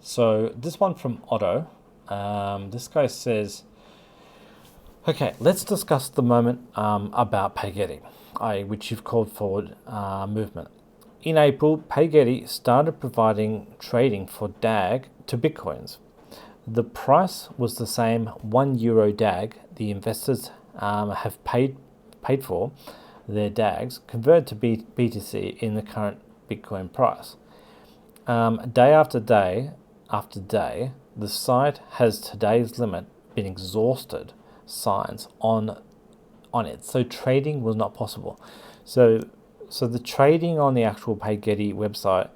So this one from Otto. This guy says, okay, let's discuss the moment about Paygetty, which you've called forward movement. In April, Paygetty started providing trading for DAG to Bitcoins. The price was the same €1 DAG the investors have paid for their DAGs converted to BTC in the current Bitcoin price. Day after day, the site has today's limit been exhausted signs on it. So trading was not possible. So the trading on the actual Paygetty website,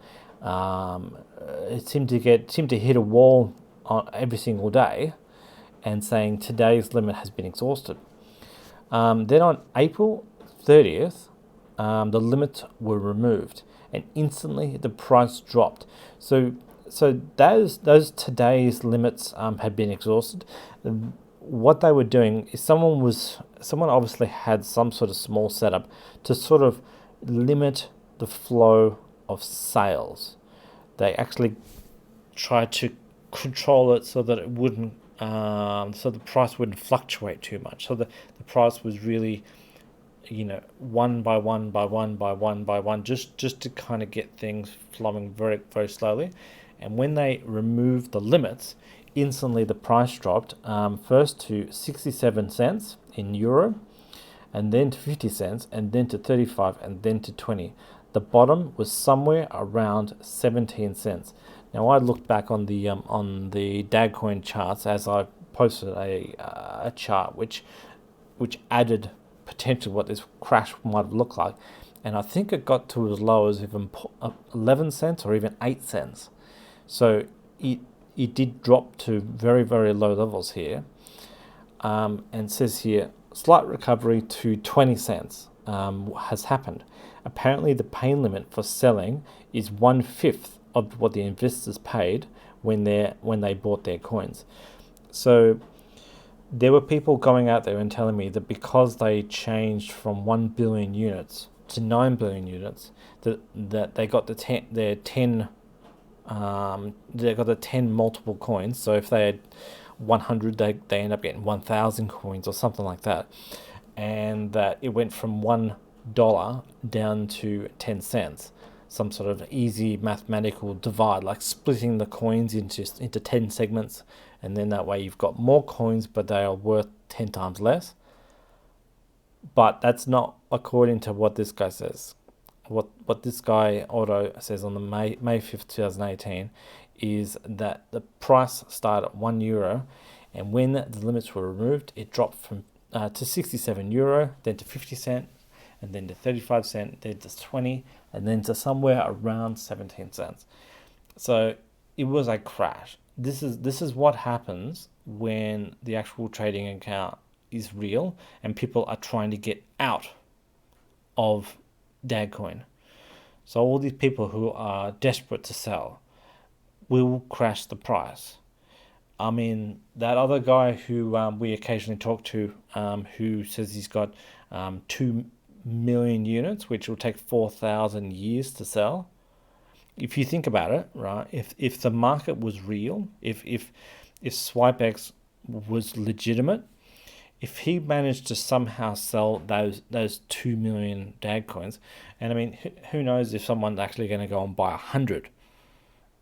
it seemed to hit a wall on every single day, and saying today's limit has been exhausted. Then on April 30th, the limits were removed, and instantly the price dropped. So those today's limits had been exhausted. What they were doing is someone obviously had some sort of small setup to sort of limit the flow of sales. They actually tried to control it so that it wouldn't, so the price wouldn't fluctuate too much. So the price was really, one by one by one by one by one, just to kind of get things flowing very, very slowly. And when they removed the limits, instantly the price dropped, first to 67 cents in euro, and then to 50 cents, and then to 35, and then to 20. The bottom was somewhere around 17 cents. Now I looked back on the Dagcoin charts as I posted a chart which added potentially what this crash might have looked like, and I think it got to as low as even 11 cents or even 8 cents. So it did drop to very, very low levels here, and it says here slight recovery to 20 cents has happened. Apparently, the pain limit for selling is 1/5 of what the investors paid when they bought their coins. So there were people going out there and telling me that because they changed from 1 billion units to 9 billion units, that they got their 10 they got the 10 multiple coins. So if they had 100, they end up getting 1,000 coins or something like that, and that it went from $1 down to 10 cents. Some sort of easy mathematical divide, like splitting the coins into 10 segments, and then that way you've got more coins, but they are worth 10 times less. But that's not according to what this guy says. What this guy Otto says on the May 5th 2018 is that the price started at €1, and when the limits were removed, it dropped from to €67, then to 50 cent, and then to 35 cent, then to 20, and then to somewhere around 17 cents. So it was a crash. This is what happens when the actual trading account is real and people are trying to get out of Dagcoin. So all these people who are desperate to sell will crash the price. I mean, that other guy who we occasionally talk to, who says he's got 2 million units, which will take 4,000 years to sell. If you think about it, right? If the market was real, if SwipeX was legitimate, if he managed to somehow sell those 2 million DAG coins, and I mean, who knows if someone's actually going to go and buy 100?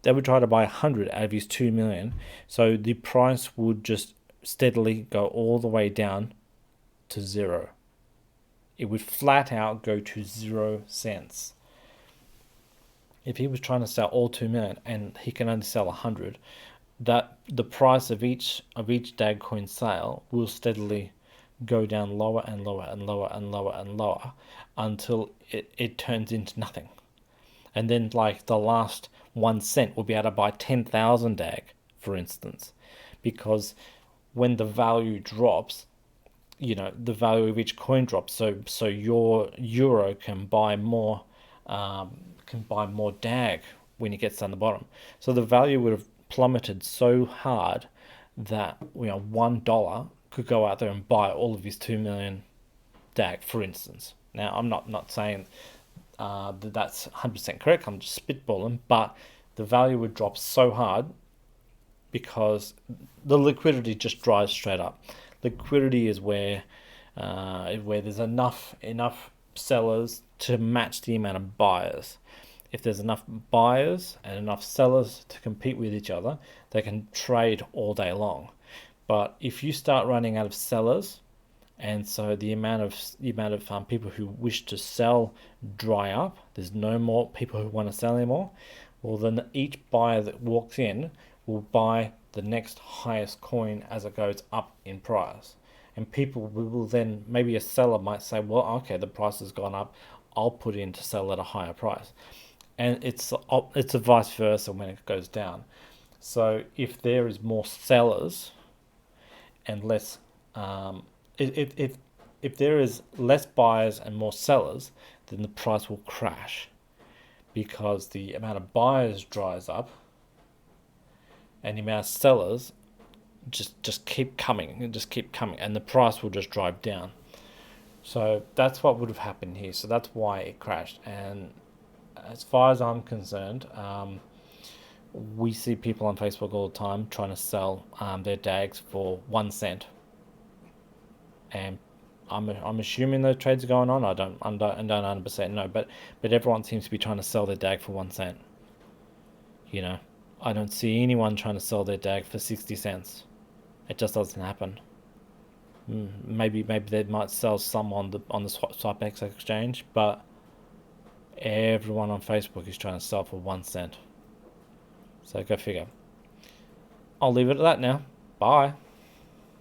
They would try to buy 100 out of his 2 million, so the price would just steadily go all the way down to zero. It would flat out go to 0 cents. If he was trying to sell all 2 million and he can only sell 100, that the price of each Dagcoin sale will steadily go down lower and lower and lower and lower and lower until it turns into nothing. And then like the last 1 cent will be able to buy 10,000 DAG, for instance, because when the value drops, the value of each coin drops. So your euro can buy more DAG when it gets down the bottom. So the value would have plummeted so hard that $1 could go out there and buy all of his 2 million DAG, for instance. Now I'm not saying that that's 100% correct. I'm just spitballing, but the value would drop so hard because the liquidity just drives straight up. Liquidity is where there's enough sellers to match the amount of buyers. If there's enough buyers and enough sellers to compete with each other, they can trade all day long. But if you start running out of sellers, and so the amount of people who wish to sell dry up, there's no more people who want to sell anymore, well, then each buyer that walks in will buy the next highest coin as it goes up in price. And people will then, maybe a seller might say, well, okay, the price has gone up, I'll put in to sell at a higher price. And it's a vice versa when it goes down. So if there is more sellers and less, if there is less buyers and more sellers, then the price will crash, because the amount of buyers dries up and the amount of sellers just keep coming and the price will just drive down. So that's what would have happened here. So that's why it crashed. And as far as I'm concerned, we see people on Facebook all the time trying to sell their DAGs for 1 cent, and I'm assuming those trades are going on. I don't 100% know, but everyone seems to be trying to sell their DAG for 1 cent. I don't see anyone trying to sell their DAG for 60 cents. It just doesn't happen. Maybe they might sell some on the SwapX exchange, but everyone on Facebook is trying to sell for 1 cent. So go figure. I'll leave it at that now. Bye.